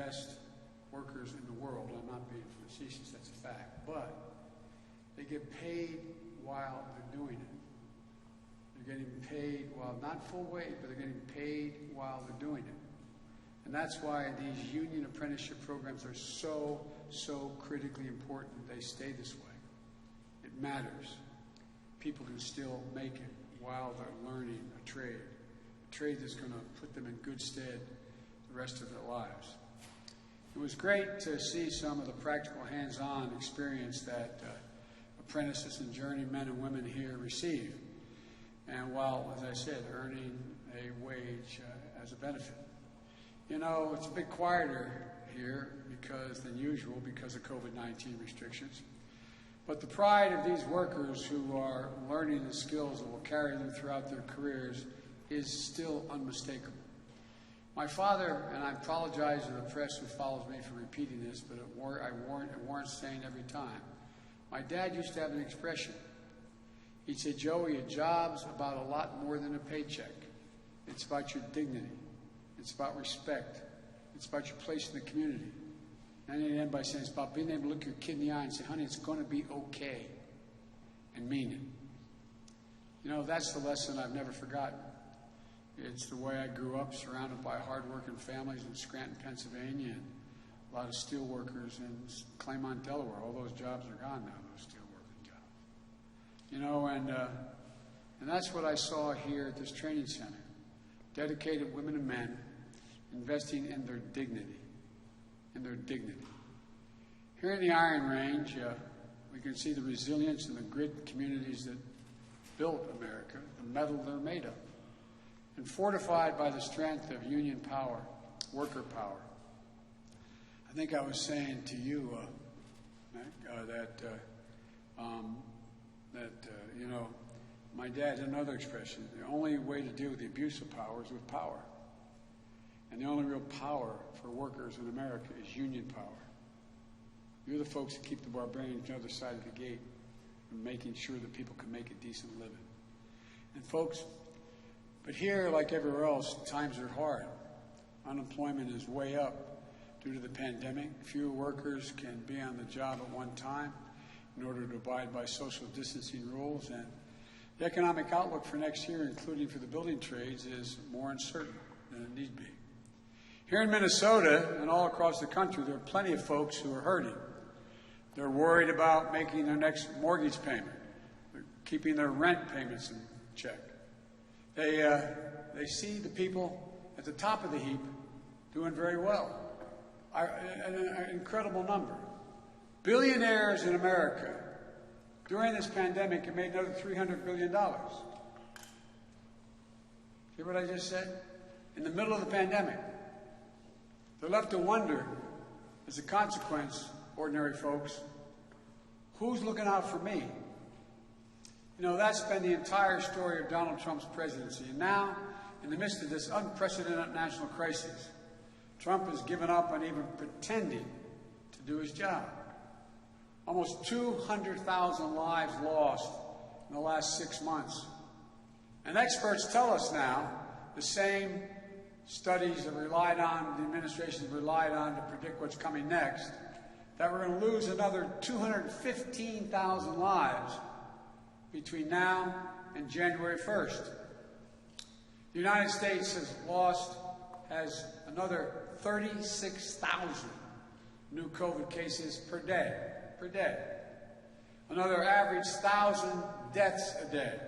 best workers in the world. I'm not being facetious, that's a fact. But they get paid while they're doing it. They're getting paid while, not full wage, but they're getting paid while they're doing it. And that's why these union apprenticeship programs are so critically important that they stay this way. It matters. People can still make it while they're learning a trade that's going to put them in good stead the rest of their lives. It was great to see some of the practical hands-on experience that apprentices and journeymen and women here receive. And while, as I said, earning a wage as a benefit. You know, it's a bit quieter here than usual because of COVID-19 restrictions. But the pride of these workers who are learning the skills that will carry them throughout their careers is still unmistakable. My father, and I apologize to the press who follows me for repeating this, but it warrants saying every time. My dad used to have an expression. He'd say, Joey, a job's about a lot more than a paycheck. It's about your dignity. It's about respect. It's about your place in the community. And he'd end by saying it's about being able to look your kid in the eye and say, honey, it's going to be okay, and mean it. You know, that's the lesson I've never forgotten. It's the way I grew up, surrounded by hard-working families in Scranton, Pennsylvania, and a lot of steel workers in Claymont, Delaware. All those jobs are gone now, those steel working jobs. You know, and that's what I saw here at this training center. Dedicated women and men investing in their dignity. Here in the Iron Range, we can see the resilience and the grit communities that built America, the metal they're made of, and fortified by the strength of union power, worker power. I think I was saying to you, you know, my dad had another expression. The only way to deal with the abuse of power is with power. And the only real power for workers in America is union power. You're the folks that keep the barbarians on the other side of the gate and making sure that people can make a decent living. And folks, but here, like everywhere else, times are hard. Unemployment is way up due to the pandemic. Fewer workers can be on the job at one time in order to abide by social distancing rules. And the economic outlook for next year, including for the building trades, is more uncertain than it need be. Here in Minnesota and all across the country, there are plenty of folks who are hurting. They're worried about making their next mortgage payment. They're keeping their rent payments in check. They see the people at the top of the heap doing very well. An incredible number. Billionaires in America during this pandemic have made another $300 billion. Hear what I just said? In the middle of the pandemic. They're left to wonder, as a consequence, ordinary folks, who's looking out for me? You know, that's been the entire story of Donald Trump's presidency. And now, in the midst of this unprecedented national crisis, Trump has given up on even pretending to do his job. Almost 200,000 lives lost in the last 6 months. And experts tell us now, the same studies have relied on, the administration has relied on to predict what's coming next, that we're going to lose another 215,000 lives between now and January 1st. The United States has another 36,000 new COVID cases per day. Another average 1,000 deaths a day.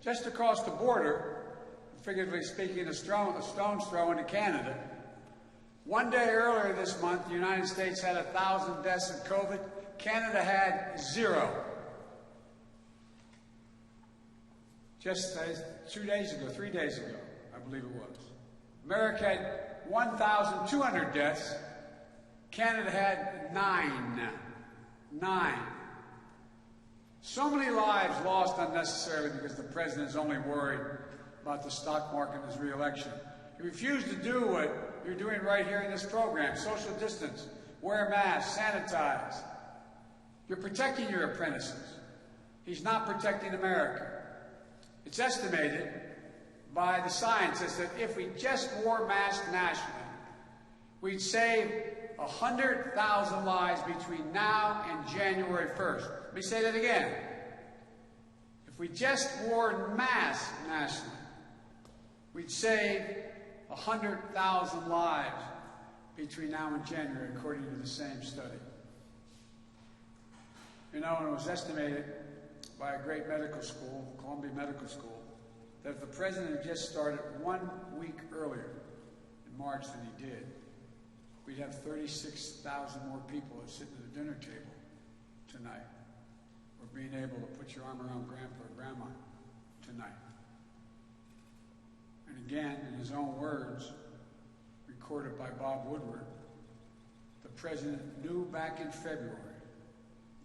Just across the border, figuratively speaking, a stone's throw into Canada. One day earlier this month, the United States had 1,000 deaths of COVID. Canada had 0. Just 3 days ago, I believe it was. America had 1,200 deaths. Canada had 9. So many lives lost unnecessarily because the president is only worried about the stock market and his re-election. You refuse to do what you're doing right here in this program. Social distance, wear masks, sanitize. You're protecting your apprentices. He's not protecting America. It's estimated by the scientists that if we just wore masks nationally, we'd save 100,000 lives between now and January 1st. Let me say that again. If we just wore masks nationally, we'd save 100,000 lives between now and January, according to the same study. You know, and it was estimated by a great medical school, Columbia Medical School, that if the president had just started 1 week earlier in March than he did, we'd have 36,000 more people that sit at the dinner table tonight, or being able to put your arm around grandpa or grandma tonight. And again, in his own words, recorded by Bob Woodward, the president knew back in February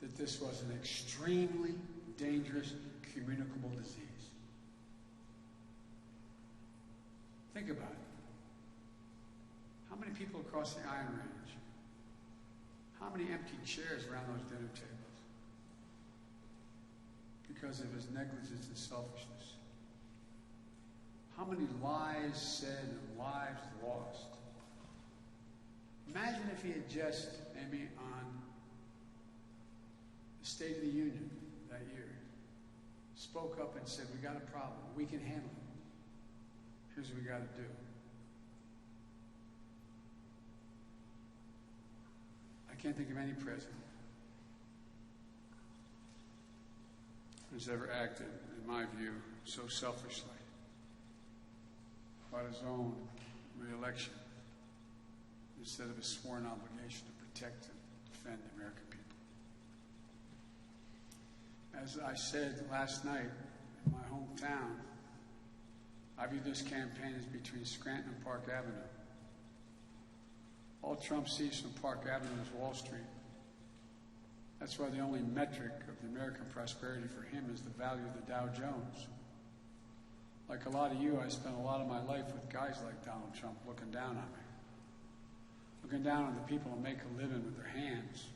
that this was an extremely dangerous communicable disease. Think about it. How many people across the Iron Range? How many empty chairs around those dinner tables? Because of his negligence and selfishness. How many lies said and lives lost? Imagine if he had just, maybe on the State of the Union that year, spoke up and said, we got a problem. We can handle it. Here's what we got to do. I can't think of any president who's ever acted, in my view, so selfishly about his own re-election instead of his sworn obligation to protect and defend the American people. As I said last night in my hometown, I view this campaign as between Scranton and Park Avenue. All Trump sees from Park Avenue is Wall Street. That's why the only metric of the American prosperity for him is the value of the Dow Jones. Like a lot of you, I spent a lot of my life with guys like Donald Trump looking down on me. Looking down on the people who make a living with their hands.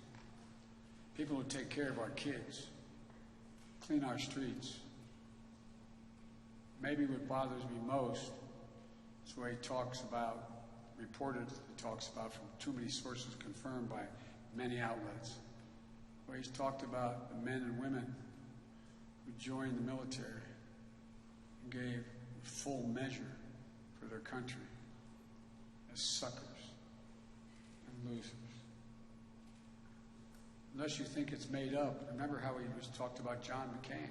People who take care of our kids. Clean our streets. Maybe what bothers me most is the way he talks about, reported he talks about from too many sources confirmed by many outlets, where he's talked about the men and women who joined the military and gave full measure for their country as suckers and losers. Unless you think it's made up, remember how he was talked about John McCain,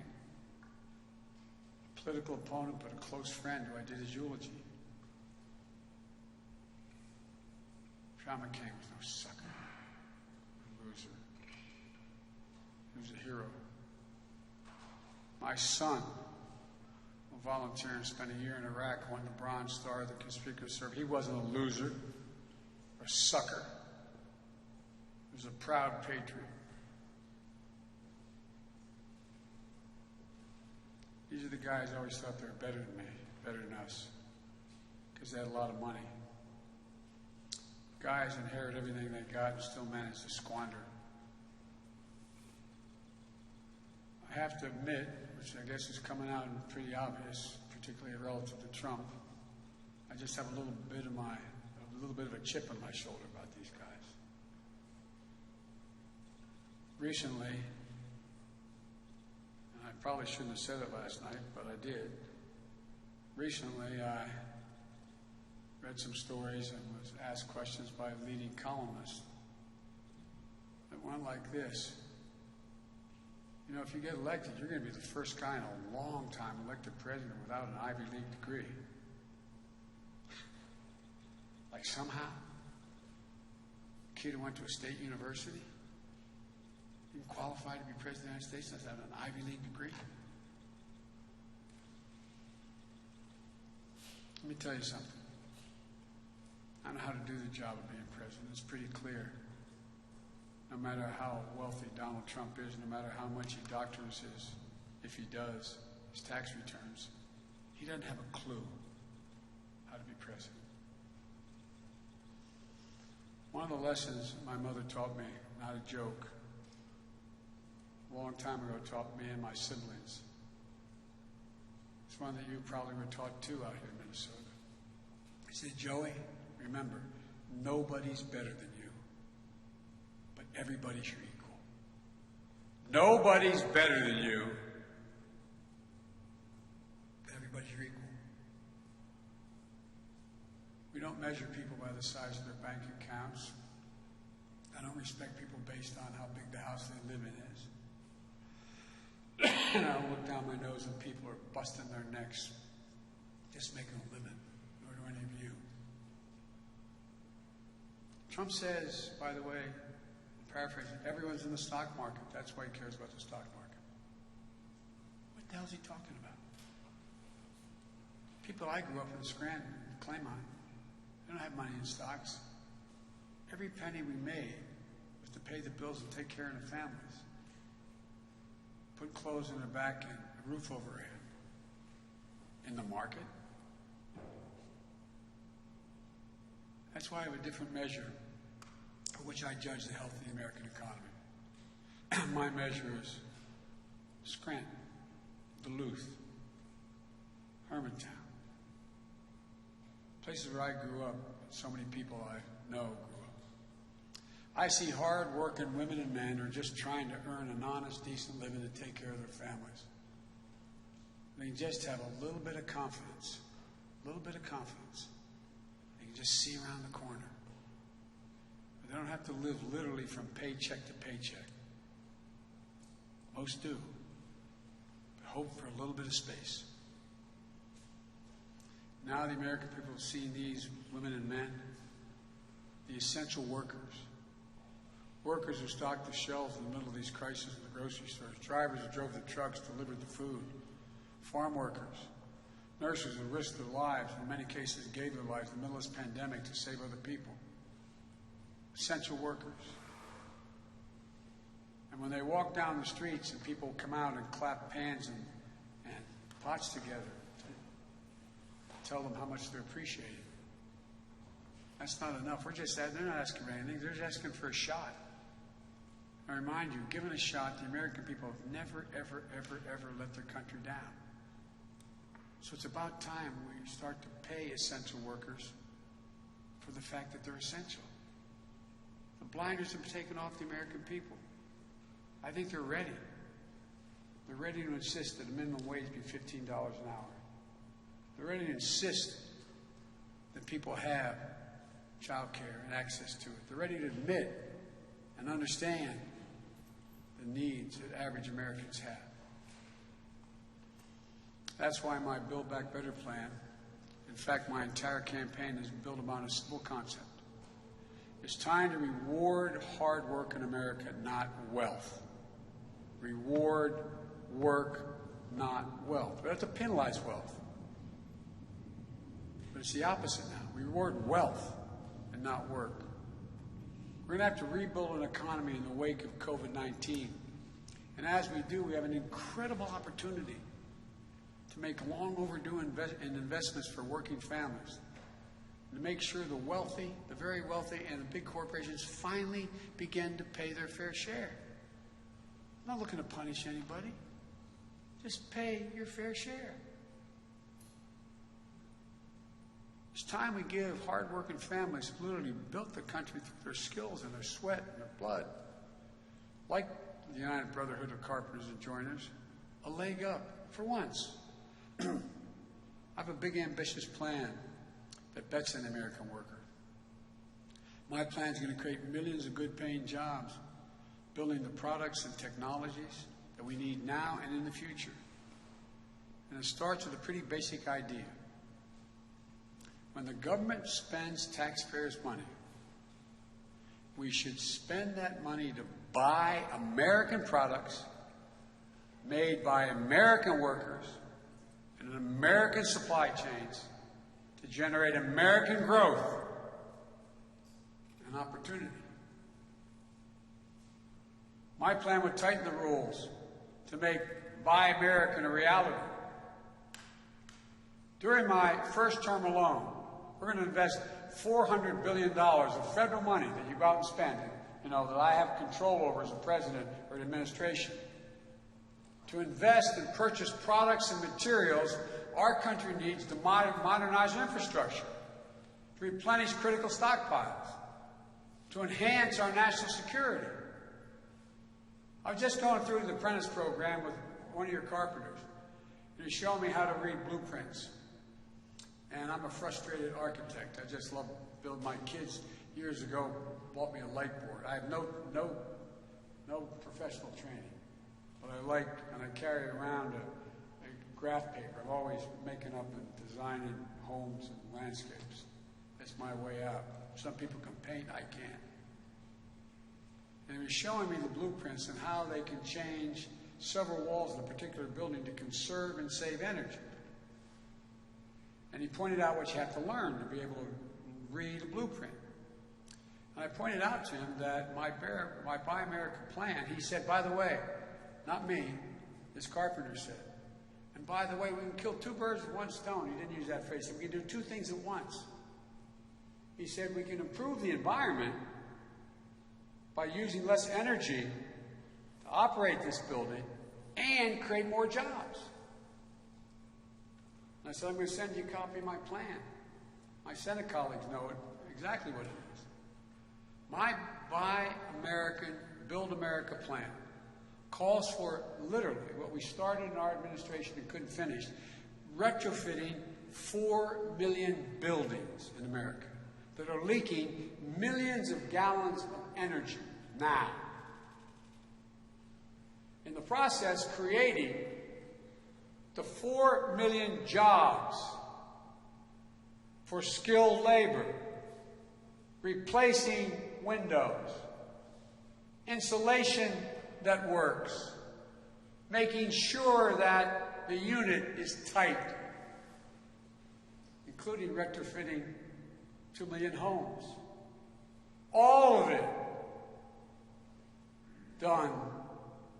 political opponent but a close friend who I did his eulogy. John McCain was no sucker, a loser. He was a hero. My son will volunteer and spend a year in Iraq, won the Bronze Star, the Conspicuous Service. He wasn't a loser or a sucker. He was a proud patriot. These are the guys I always thought they were better than me, better than us, because they had a lot of money. Guys inherit everything they got and still manage to squander. I have to admit, which I guess is coming out and pretty obvious, particularly relative to Trump, I just have a little bit of a chip on my shoulder about these guys. Recently, and I probably shouldn't have said it last night, but I did. Recently, I read some stories and was asked questions by a leading columnist that went like this. You know, if you get elected, you're going to be the first guy in a long time elected president without an Ivy League degree. Like somehow, a kid who went to a state university didn't qualify to be president of the United States unless had an Ivy League degree. Let me tell you something. I know how to do the job of being president. It's pretty clear. No matter how wealthy Donald Trump is, no matter how much he doctors if he does, his tax returns, he doesn't have a clue how to be president. One of the lessons my mother taught me, not a joke, a long time ago taught me and my siblings. It's one that you probably were taught too out here in Minnesota. He said, Joey, remember, Nobody's better than you, but everybody's your equal. Nobody's better than you, but everybody's your equal. We don't measure people by the size of their bank accounts. I don't respect people based on how big the house they live in is. And I don't look down my nose when people are busting their necks just making a living, nor do any of you. Trump says, by the way, paraphrasing, everyone's in the stock market. That's why he cares about the stock market. What the hell is he talking about? People I grew up in Scranton, Claymont, they don't have money in stocks. Every penny we made was to pay the bills and take care of the families. Put clothes in their back and a roof over their head. In the market. That's why I have a different measure for which I judge the health of the American economy. My measure is Scranton, Duluth, Hermantown. Places where I grew up, so many people I know grew up. I see hard-working women and men who are just trying to earn an honest, decent living to take care of their families. They can just have a little bit of confidence, they can just see around the corner. They don't have to live literally from paycheck to paycheck. Most do, but hope for a little bit of space. Now the American people have seen these women and men, the essential workers. Workers who stocked the shelves in the middle of these crises in the grocery stores. Drivers who drove the trucks, delivered the food. Farm workers. Nurses who risked their lives, in many cases gave their lives in the middle of this pandemic to save other people. Essential workers. And when they walk down the streets and people come out and clap pans and pots together, tell them how much they're appreciated. That's not enough. They're not asking for anything. They're just asking for a shot. I remind you, given a shot, the American people have never, ever, ever, ever let their country down. So it's about time we start to pay essential workers for the fact that they're essential. The blinders have taken off the American people. I think they're ready. They're ready to insist that a minimum wage be $15 an hour. They're ready to insist that people have child care and access to it. They're ready to admit and understand the needs that average Americans have. That's why my Build Back Better plan, in fact, my entire campaign is built upon a simple concept. It's time to reward hard work in America, not wealth. Reward work, not wealth. We have to penalize wealth. But it's the opposite now. We reward wealth and not work. We're going to have to rebuild an economy in the wake of COVID-19. And as we do, we have an incredible opportunity to make long overdue investments for working families. And to make sure the wealthy, the very wealthy, and the big corporations finally begin to pay their fair share. I'm not looking to punish anybody. Just pay your fair share. It's time we give hard-working families who literally built the country through their skills and their sweat and their blood, like the United Brotherhood of Carpenters and Joiners, a leg up for once. I have a big, ambitious plan that bets on the American worker. My plan is going to create millions of good-paying jobs, building the products and technologies that we need now and in the future. And it starts with a pretty basic idea. When the government spends taxpayers' money, we should spend that money to buy American products made by American workers and in American supply chains to generate American growth and opportunity. My plan would tighten the rules to make Buy American a reality. During my first term alone, we're going to invest $400 billion of federal money that you go out and spend, that I have control over as a president or an administration, to invest and purchase products and materials our country needs to modernize infrastructure, to replenish critical stockpiles, to enhance our national security. I was just going through the apprentice program with one of your carpenters, and he showed me how to read blueprints. And I'm a frustrated architect. I just love building. My kids years ago bought me a light board. I have no professional training, but I like, and I carry around a graph paper. I'm always making up and designing homes and landscapes. That's my way out. Some people can paint, I can't. And he was showing me the blueprints and how they can change several walls in a particular building to conserve and save energy. And he pointed out what you have to learn to be able to read a blueprint. And I pointed out to him that my Buy America plan, he said, by the way, not me, this carpenter said, and by the way, we can kill two birds with one stone. He didn't use that phrase. He said, we can do two things at once. He said, we can improve the environment by using less energy to operate this building and create more jobs. And I said, I'm going to send you a copy of my plan. My Senate colleagues know it, exactly what it is. My Buy American, Build America plan calls for literally what we started in our administration and couldn't finish, retrofitting 4 million buildings in America that are leaking millions of gallons of energy now. In the process, creating the 4 million jobs for skilled labor, replacing windows, insulation that works, making sure that the unit is tight, including retrofitting 2 million homes. All of it done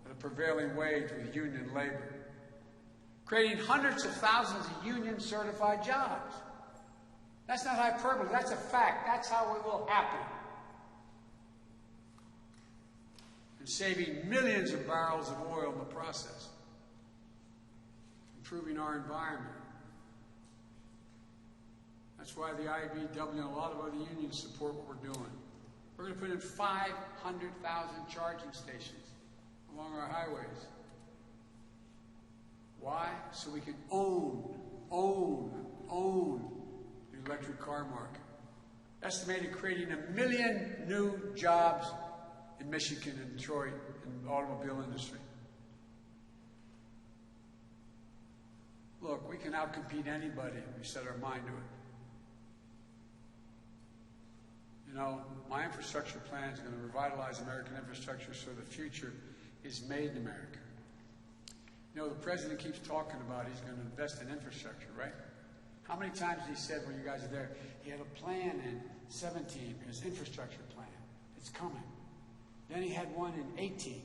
at a prevailing wage with union labor, creating hundreds of thousands of union-certified jobs. That's not hyperbole, that's a fact. That's how it will happen. And saving millions of barrels of oil in the process. Improving our environment. That's why the IBEW and a lot of other unions support what we're doing. We're going to put in 500,000 charging stations along our highways. Why? So we can own the electric car market. Estimated creating 1 million new jobs in Michigan and Detroit in the automobile industry. Look, we can outcompete anybody if we set our mind to it. You know, my infrastructure plan is going to revitalize American infrastructure so the future is made in America. You know, the president keeps talking about he's going to invest in infrastructure, right? How many times he said when you guys are there, he had a plan in 17, his infrastructure plan. It's coming. Then he had one in 18.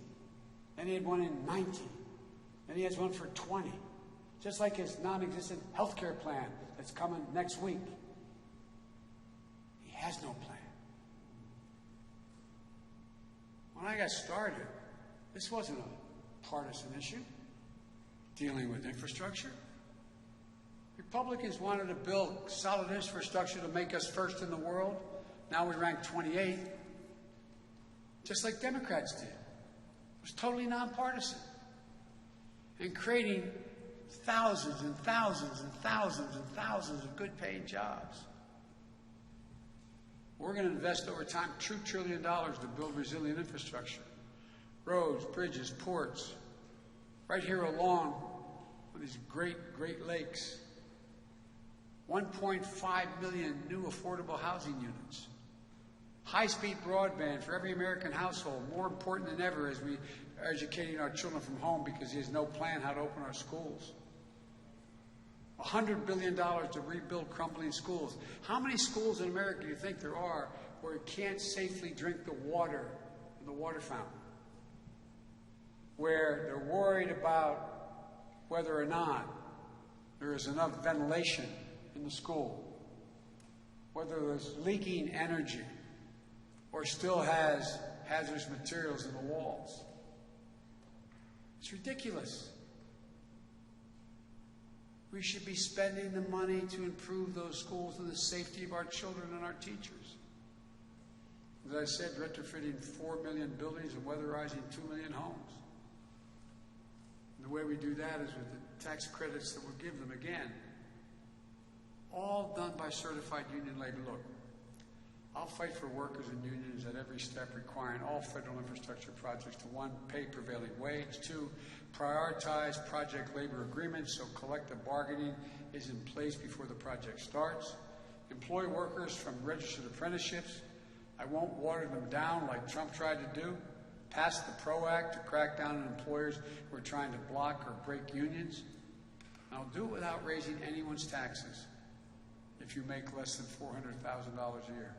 Then he had one in 19. Then he has one for 20. Just like his non-existent health care plan that's coming next week. He has no plan. When I got started, this wasn't a partisan issue, dealing with infrastructure. Republicans wanted to build solid infrastructure to make us first in the world. Now we rank 28th, just like Democrats did. It was totally nonpartisan. And creating thousands and thousands and thousands and thousands of good-paid jobs. We're going to invest over time $2 trillion to build resilient infrastructure. Roads, bridges, ports, right here along these Great Lakes. 1.5 million new affordable housing units. High-speed broadband for every American household, more important than ever as we are educating our children from home because there's no plan how to open our schools. $100 billion to rebuild crumbling schools. How many schools in America do you think there are where you can't safely drink the water in the water fountain? Where they're worried about whether or not there is enough ventilation in the school, whether there's leaking energy or still has hazardous materials in the walls. It's ridiculous. We should be spending the money to improve those schools and the safety of our children and our teachers. As I said, retrofitting 4 million buildings and weatherizing 2 million homes. And the way we do that is with the tax credits that we'll give them again. All done by certified union labor. Look, I'll fight for workers and unions at every step, requiring all federal infrastructure projects to 1, pay prevailing wage, 2, prioritize project labor agreements so collective bargaining is in place before the project starts, employ workers from registered apprenticeships. I won't water them down like Trump tried to do, pass the PRO Act to crack down on employers who are trying to block or break unions. And I'll do it without raising anyone's taxes if you make less than $400,000 a year.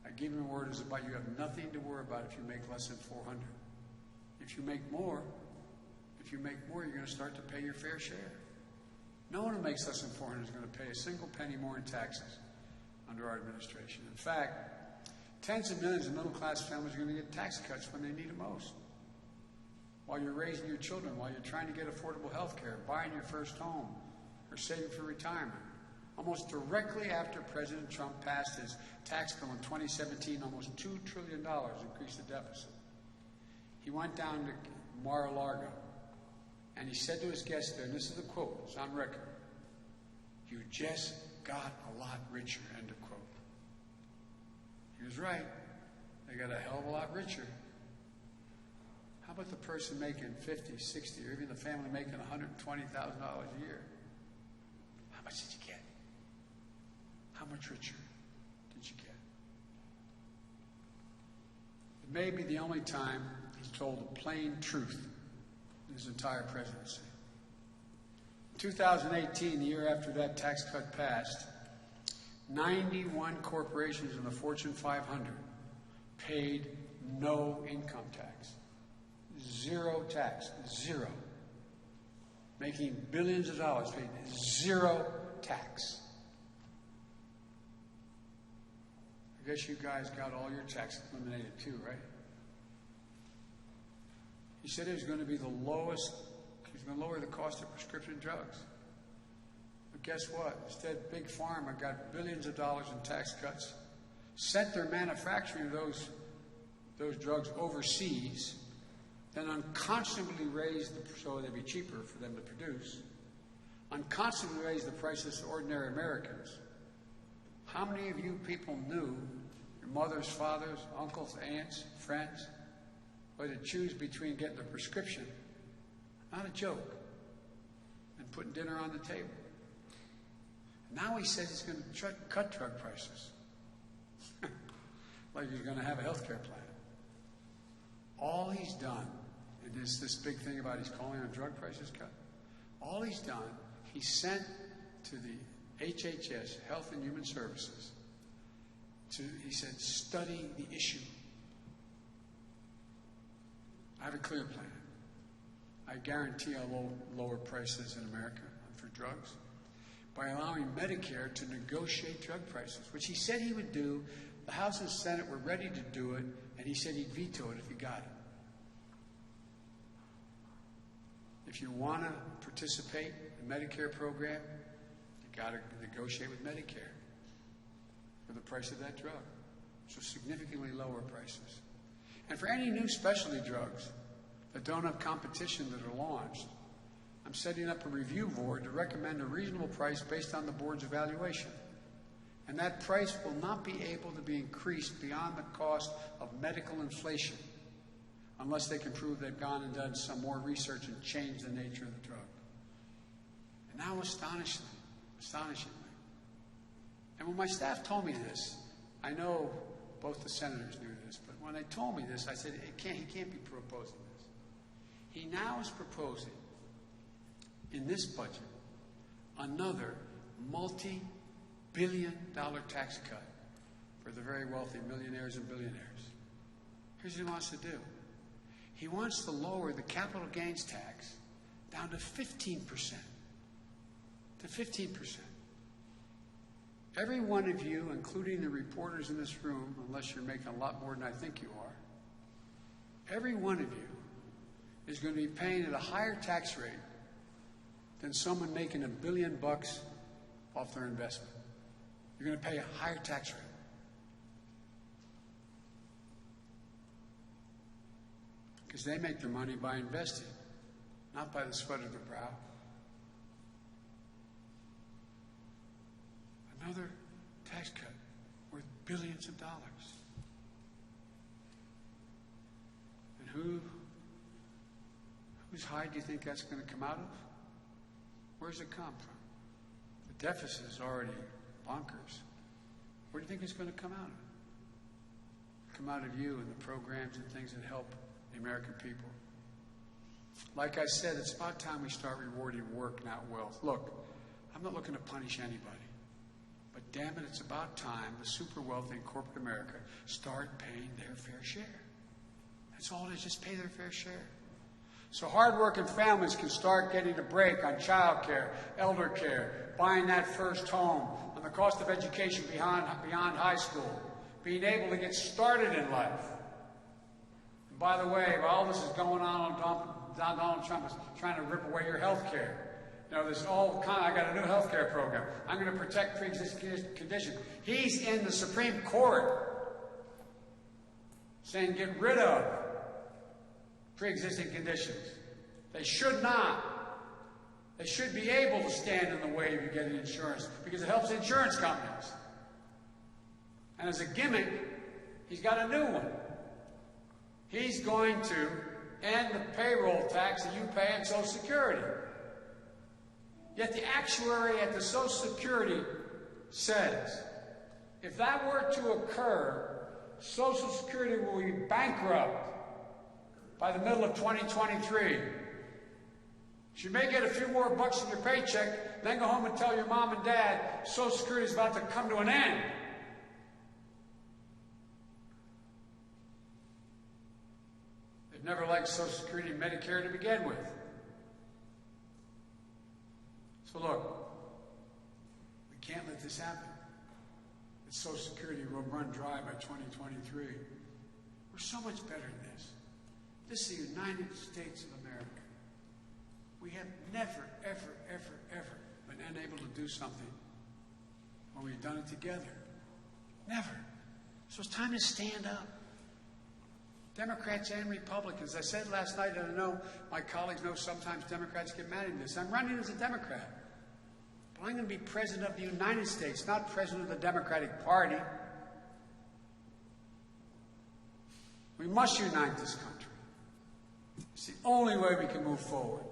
I give you my word is about you have nothing to worry about if you make less than 400. If you make more, you're going to start to pay your fair share. No one who makes less than 400 is going to pay a single penny more in taxes under our administration. In fact, tens of millions of middle-class families are going to get tax cuts when they need it most. While you're raising your children, while you're trying to get affordable health care, buying your first home, or saving for retirement. Almost directly after President Trump passed his tax bill in 2017, almost $2 trillion increased the deficit. He went down to Mar-a-Lago, and he said to his guests there, and this is a quote, it's on record, "You just got a lot richer," end of quote. He was right. They got a hell of a lot richer. How about the person making 50, 60, or even the family making $120,000 a year? How much did you get? How much richer did you get? It may be the only time he's told the plain truth in his entire presidency. In 2018, the year after that tax cut passed, 91 corporations in the Fortune 500 paid no income tax. Zero tax. Zero. Making billions of dollars, paid zero tax. I guess you guys got all your taxes eliminated too, right? He said it was going to be the lowest, he was going to lower the cost of prescription drugs. But guess what? Instead, Big Pharma got billions of dollars in tax cuts, sent their manufacturing of those drugs overseas, then unconscionably raised, so they'd be cheaper for them to produce, unconscionably raised the prices to ordinary Americans. How many of you people knew your mothers, fathers, uncles, aunts, friends, or to choose between getting a prescription, not a joke, and putting dinner on the table? Now he says he's going to cut drug prices. Like he's going to have a health care plan. All he's done, and there's this big thing about he's calling a drug prices cut. All he's done, he sent to the HHS, Health and Human Services, he said, study the issue. I have a clear plan. I guarantee I'll lower prices in America for drugs by allowing Medicare to negotiate drug prices, which he said he would do. The House and Senate were ready to do it, and he said he'd veto it if he got it. If you want to participate in the Medicare program, you got to negotiate with Medicare for the price of that drug. So significantly lower prices. And for any new specialty drugs that don't have competition that are launched, I'm setting up a review board to recommend a reasonable price based on the board's evaluation. And that price will not be able to be increased beyond the cost of medical inflation unless they can prove they've gone and done some more research and changed the nature of the drug. And now astonishingly, and when my staff told me this, I know both the senators knew this, but when they told me this, I said, he can't be proposing this. He now is proposing, in this budget, another multi-billion-dollar tax cut for the very wealthy millionaires and billionaires. Here's what he wants to do. He wants to lower the capital gains tax down to 15%. To 15%. Every one of you, including the reporters in this room, unless you're making a lot more than I think you are, every one of you is going to be paying at a higher tax rate than someone making $1 billion off their investment. You're going to pay a higher tax rate. Because they make their money by investing, not by the sweat of their brow. Another tax cut worth billions of dollars. And whose hide do you think that's going to come out of? Where does it come from? The deficit is already bonkers. Where do you think it's going to come out of? Come out of you and the programs and things that help the American people. Like I said, it's about time we start rewarding work, not wealth. Look, I'm not looking to punish anybody. But damn it, it's about time the super wealthy in corporate America start paying their fair share. That's all it is, just pay their fair share. So hard-working families can start getting a break on child care, elder care, buying that first home, on the cost of education beyond high school, being able to get started in life. And by the way, while all this is going on, Donald Trump is trying to rip away your health care. You know, there's all kind. I got a new health care program. I'm going to protect pre-existing conditions. He's in the Supreme Court saying get rid of pre-existing conditions. They should not. They should be able to stand in the way of you getting insurance because it helps insurance companies. And as a gimmick, he's got a new one. He's going to end the payroll tax that you pay on Social Security. Yet the actuary at the Social Security says, if that were to occur, Social Security will be bankrupt by the middle of 2023. You may get a few more bucks in your paycheck, then go home and tell your mom and dad Social Security is about to come to an end. They've never liked Social Security and Medicare to begin with. So look, we can't let this happen. That Social Security will run dry by 2023. We're so much better than this. This is the United States of America. We have never, ever, ever, ever been unable to do something when we've done it together. Never. So it's time to stand up. Democrats and Republicans. I said last night, and I know my colleagues know sometimes Democrats get mad at this. I'm running as a Democrat. But I'm going to be president of the United States, not president of the Democratic Party. We must unite this country. It's the only way we can move forward.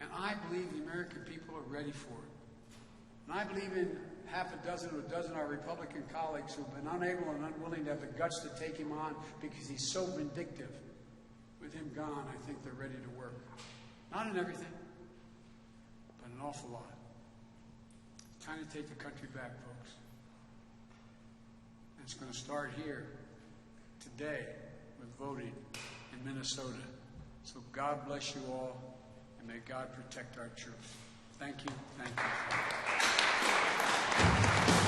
And I believe the American people are ready for it. And I believe in half a dozen or a dozen of our Republican colleagues who've been unable and unwilling to have the guts to take him on because he's so vindictive. With him gone, I think they're ready to work. Not in everything, but an awful lot. It's time to take the country back, folks. And it's going to start here today with voting in Minnesota. So God bless you all, and may God protect our troops. Thank you. Thank you.